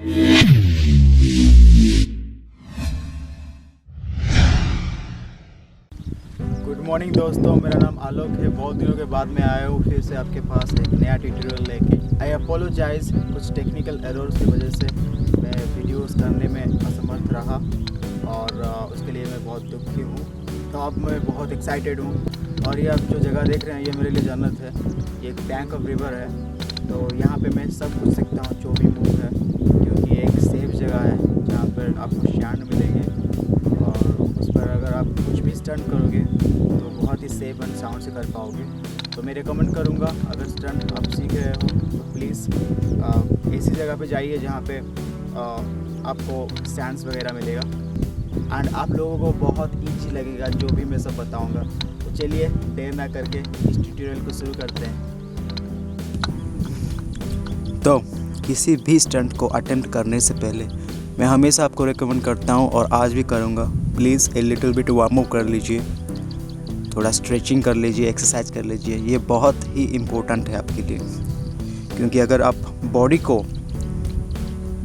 Good morning दोस्तों, मेरा नाम आलोक है। बहुत दिनों के बाद मैं आया हूँ फिर से आपके पास एक नया ट्यूटोरियल लेके। आई अपोलोजाइज़, कुछ टेक्निकल एरर्स की वजह से मैं वीडियोस करने में असमर्थ रहा और उसके लिए मैं बहुत दुखी हूँ। तो अब मैं बहुत एक्साइटेड हूँ और ये आप जो जगह देख रहे हैं ये मेरे लिए जन्नत है। ये एक बैंक ऑफ रिवर है, तो यहाँ पे मैं सब कुछ सीखता हूँ जो भी मूव है, क्योंकि ये एक सेफ जगह है जहाँ पर आपको शांत मिलेंगे और उस पर अगर आप कुछ भी स्टंट करोगे तो बहुत ही सेफ एंड साउंड से कर पाओगे। तो मैं रिकमेंड करूँगा, अगर स्टंट आप सीख रहे हो तो प्लीज़ ऐसी जगह पे जाइए जहाँ पे आपको स्टैंड्स वगैरह मिलेगा एंड आप लोगों को बहुत ईजी लगेगा जो भी मैं सब बताऊँगा। तो चलिए देर ना करके इस ट्यूटोरियल को शुरू करते हैं। तो किसी भी स्टंट को अटेम्प्ट करने से पहले मैं हमेशा आपको रिकमेंड करता हूँ और आज भी करूँगा, please a little bit warm up कर लीजिए, थोड़ा स्ट्रेचिंग कर लीजिए, एक्सरसाइज कर लीजिए। ये बहुत ही इम्पोर्टेंट है आपके लिए, क्योंकि अगर आप बॉडी को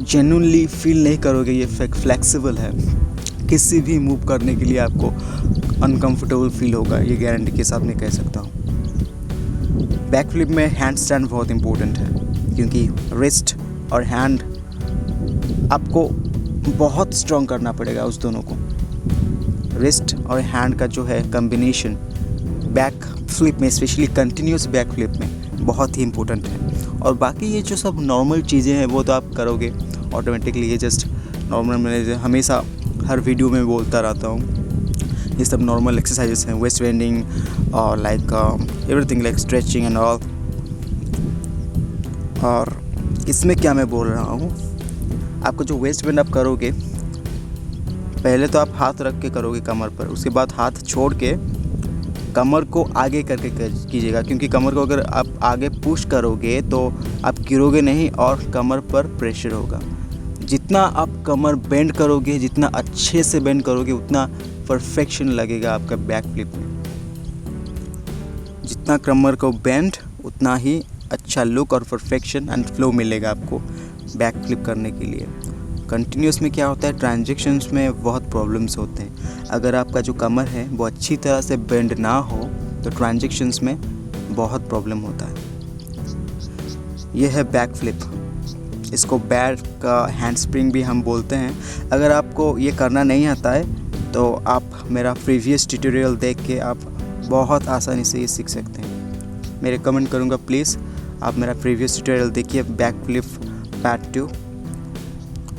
जेन्युइनली फील नहीं करोगे ये फ्लेक्सिबल है, किसी भी मूव करने के लिए आपको अनकंफर्टेबल फील होगा, ये गारंटी के साथ मैं कह सकता हूँ। बैक फ्लिप में हैंड स्टैंड बहुत इम्पोर्टेंट है, क्योंकि रिस्ट और हैंड आपको बहुत स्ट्रॉन्ग करना पड़ेगा, उस दोनों को। रिस्ट और हैंड का जो है कॉम्बिनेशन बैक फ्लिप में, स्पेशली कंटिन्यूस बैक फ्लिप में बहुत ही इम्पोर्टेंट है। और बाकी ये जो सब नॉर्मल चीज़ें हैं वो तो आप करोगे ऑटोमेटिकली, ये जस्ट नॉर्मल, मैं हमेशा हर वीडियो में बोलता रहता हूँ, ये सब नॉर्मल एक्सरसाइजेस हैं, वेस्ट बेंडिंग और like everything like stretching and all. और इसमें क्या मैं बोल रहा हूँ, आपको जो वेस्ट बेंड आप करोगे, पहले तो आप हाथ रख के करोगे कमर पर, उसके बाद हाथ छोड़ के कमर को आगे करके कीजिएगा, क्योंकि कमर को अगर आप आगे पुश करोगे तो आप गिरोगे नहीं और कमर पर प्रेशर होगा। जितना आप कमर बेंड करोगे, जितना अच्छे से बेंड करोगे, उतना परफेक्शन लगेगा आपका बैक फ्लिप में। जितना कमर को बेंड उतना ही अच्छा लुक और परफेक्शन एंड फ्लो मिलेगा आपको बैक फ्लिप करने के लिए। कंटिन्यूस में क्या होता है, ट्रांजैक्शंस में बहुत प्रॉब्लम्स होते हैं। अगर आपका जो कमर है वो अच्छी तरह से बेंड ना हो तो ट्रांजैक्शंस में बहुत प्रॉब्लम होता है। यह है बैक फ्लिप, इसको बैक का हैंड स्प्रिंग भी हम बोलते हैं। अगर आपको ये करना नहीं आता है तो आप मेरा प्रीवियस ट्यूटोरियल देख के आप बहुत आसानी से ये सीख सकते हैं। मैं रिकमेंड करूँगा, प्लीज़ आप मेरा प्रीवियस ट्यूटोरियल देखिए, बैक फ्लिप पार्ट 2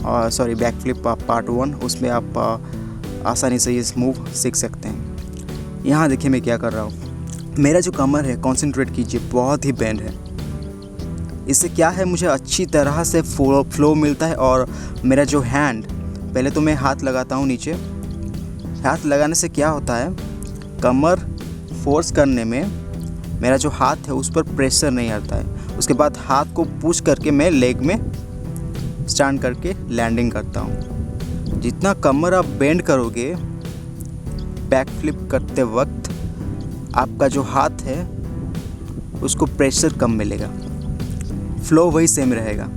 और सॉरी बैक फ्लिप पार्ट 1, उसमें आप आसानी से ये मूव सीख सकते हैं। यहाँ देखिए मैं क्या कर रहा हूँ, मेरा जो कमर है, कंसंट्रेट कीजिए, बहुत ही बेंड है। इससे क्या है, मुझे अच्छी तरह से फ्लो मिलता है। और मेरा जो हैंड, पहले तो मैं हाथ लगाता हूँ नीचे, हाथ लगाने से क्या होता है, कमर फोर्स करने में मेरा जो हाथ है उस पर प्रेशर नहीं आता है। उसके बाद हाथ को पुश करके मैं लेग में स्टैंड करके लैंडिंग करता हूँ। जितना कमर आप बेंड करोगे बैक फ्लिप करते वक्त, आपका जो हाथ है उसको प्रेशर कम मिलेगा, फ्लो वही सेम रहेगा।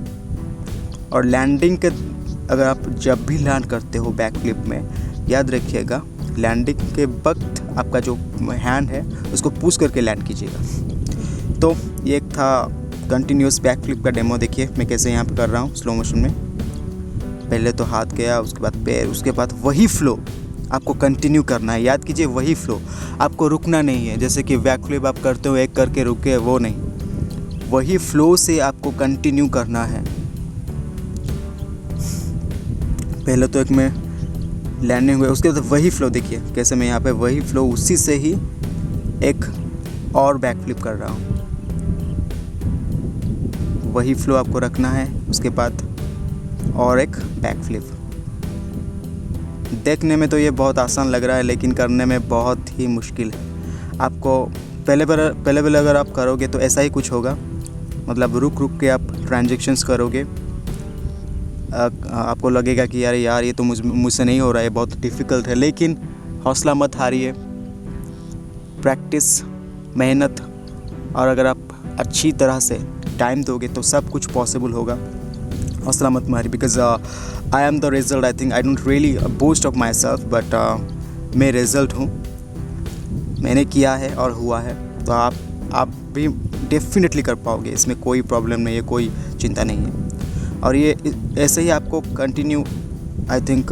और लैंडिंग के, अगर आप जब भी लैंड करते हो बैक फ्लिप में, याद रखिएगा लैंडिंग के वक्त आपका जो हैंड है उसको पुश करके लैंड कीजिएगा। तो ये एक था कंटिन्यूस बैक फ्लिप का डेमो। देखिए मैं कैसे यहाँ पे कर रहा हूँ स्लो मोशन में। पहले तो हाथ गया, उसके बाद पैर, उसके बाद वही फ्लो आपको कंटिन्यू करना है। याद कीजिए वही फ्लो, आपको रुकना नहीं है। जैसे कि बैक फ्लिप आप करते हो एक करके रुके, वो नहीं, वही फ्लो से आपको कंटिन्यू करना है। पहले तो एक में लैंडिंग हुआ, उसके बाद वही फ्लो, देखिए कैसे मैं यहाँ पे वही फ्लो, उसी से ही एक और बैक फ्लिप कर रहा हूँ। वही फ्लो आपको रखना है, उसके बाद और एक बैक फ्लिप। देखने में तो ये बहुत आसान लग रहा है, लेकिन करने में बहुत ही मुश्किल है। आपको पहले अगर आप करोगे तो ऐसा ही कुछ होगा, मतलब रुक रुक के आप ट्रांजैक्शंस करोगे, आपको लगेगा कि यार ये तो मुझसे नहीं हो रहा है, बहुत डिफ़िकल्ट है। लेकिन हौसला मत हारिए, प्रैक्टिस, मेहनत, और अगर आप अच्छी तरह से टाइम दोगे तो सब कुछ पॉसिबल होगा। हौसला मत मारी, because I am the result. I think I don't really boast of my self, but मैं रिजल्ट हूँ. मैंने किया है और हुआ है, तो आप भी डेफिनेटली कर पाओगे. इसमें कोई प्रॉब्लम नहीं है, कोई चिंता नहीं है. और ये ऐसे ही आपको कंटिन्यू, आई थिंक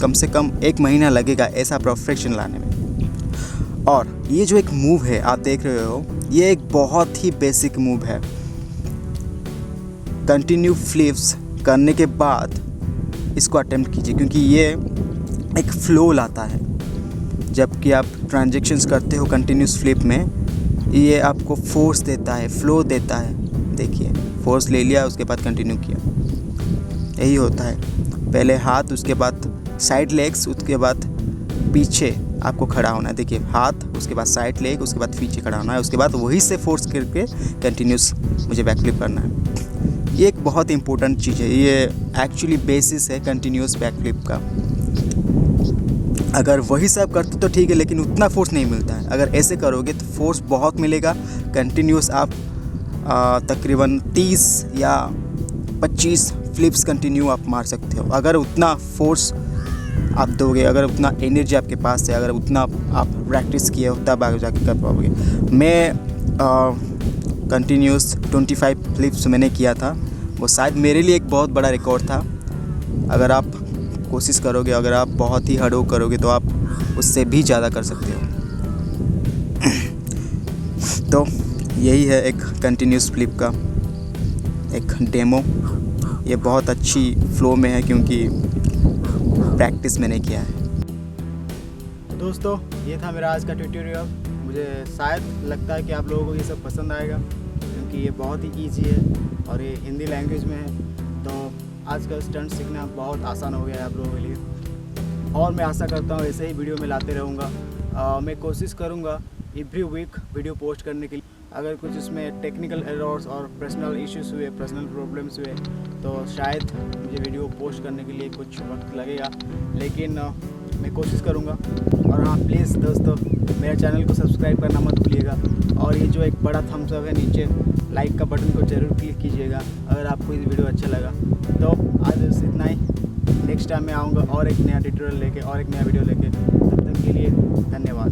कम से कम 1 महीना लगेगा ऐसा परफेक्शन लाने में. और ये जो एक मूव है आप देख रहे हो, ये एक बहुत ही बेसिक मूव है. कंटिन्यू फ्लिप्स करने के बाद इसको अटेम्प्ट कीजिए, क्योंकि ये एक फ़्लो लाता है. जबकि आप ट्रांजैक्शंस करते हो कंटिन्यूस फ्लिप में, ये आपको फोर्स देता है, फ्लो देता है. देखिए, फोर्स ले लिया, उसके बाद कंटिन्यू किया. यही होता है. पहले हाथ, उसके बाद साइड लेग्स, उसके बाद पीछे आपको खड़ा होना है. देखिए, हाथ, उसके बाद साइड लेग, उसके बाद पीछे खड़ा होना है. उसके बाद वही से फोर्स करके कंटिन्यूस मुझे बैक फ्लिप करना है. ये एक बहुत इंपॉर्टेंट चीज़ है. ये एक्चुअली बेसिस है कंटिन्यूस बैक फ्लिप का. अगर वही सब करते तो ठीक है, लेकिन उतना फोर्स नहीं मिलता है. अगर ऐसे करोगे तो फोर्स बहुत मिलेगा. कंटिन्यूस आप तकरीबन 30 या 25 फ्लिप्स कंटिन्यू आप मार सकते हो. अगर उतना फोर्स आप दोगे, अगर उतना एनर्जी आपके पास है, अगर उतना आप प्रैक्टिस किए हो, तब आगे जाके कर पाओगे. मैं कंटिन्यूस 25 फ्लिप्स मैंने किया था. वो शायद मेरे लिए एक बहुत बड़ा रिकॉर्ड था. अगर आप कोशिश करोगे, अगर आप बहुत ही हार्ड वर्क करोगे, तो आप उससे भी ज़्यादा कर सकते हो. तो यही है एक कंटिन्यूस फ्लिप का एक डेमो. ये बहुत अच्छी फ्लो में है, क्योंकि प्रैक्टिस मैंने किया है. दोस्तों, ये था मेरा आज का ट्यूटोरियल. मुझे शायद लगता है कि आप लोगों को ये सब पसंद आएगा, क्योंकि ये बहुत ही ईजी है और ये हिंदी लैंग्वेज में है. तो आज का स्टंट सीखना बहुत आसान हो गया है आप लोगों के लिए. और मैं आशा करता हूँ ऐसे ही वीडियो में लाते रहूँगा. मैं कोशिश करूँगा एवरी वीक वीडियो पोस्ट करने के लिए. अगर कुछ इसमें टेक्निकल एरर्स और पर्सनल इश्यूज़ हुए, पर्सनल प्रॉब्लम्स हुए, तो शायद मुझे वीडियो पोस्ट करने के लिए कुछ वक्त लगेगा, लेकिन मैं कोशिश करूँगा. और हाँ, प्लीज़ दोस्तों, मेरे चैनल को सब्सक्राइब करना मत भूलिएगा. और ये जो एक बड़ा थम्स अप है नीचे, लाइक का बटन को ज़रूर क्लिक कीजिएगा अगर आपको ये वीडियो अच्छा लगा. तो आज बस इतना ही. नेक्स्ट टाइम मैं आऊँगा और एक नया ट्यूटोरियल लेके और एक नया वीडियो लेके. तब तक के लिए धन्यवाद.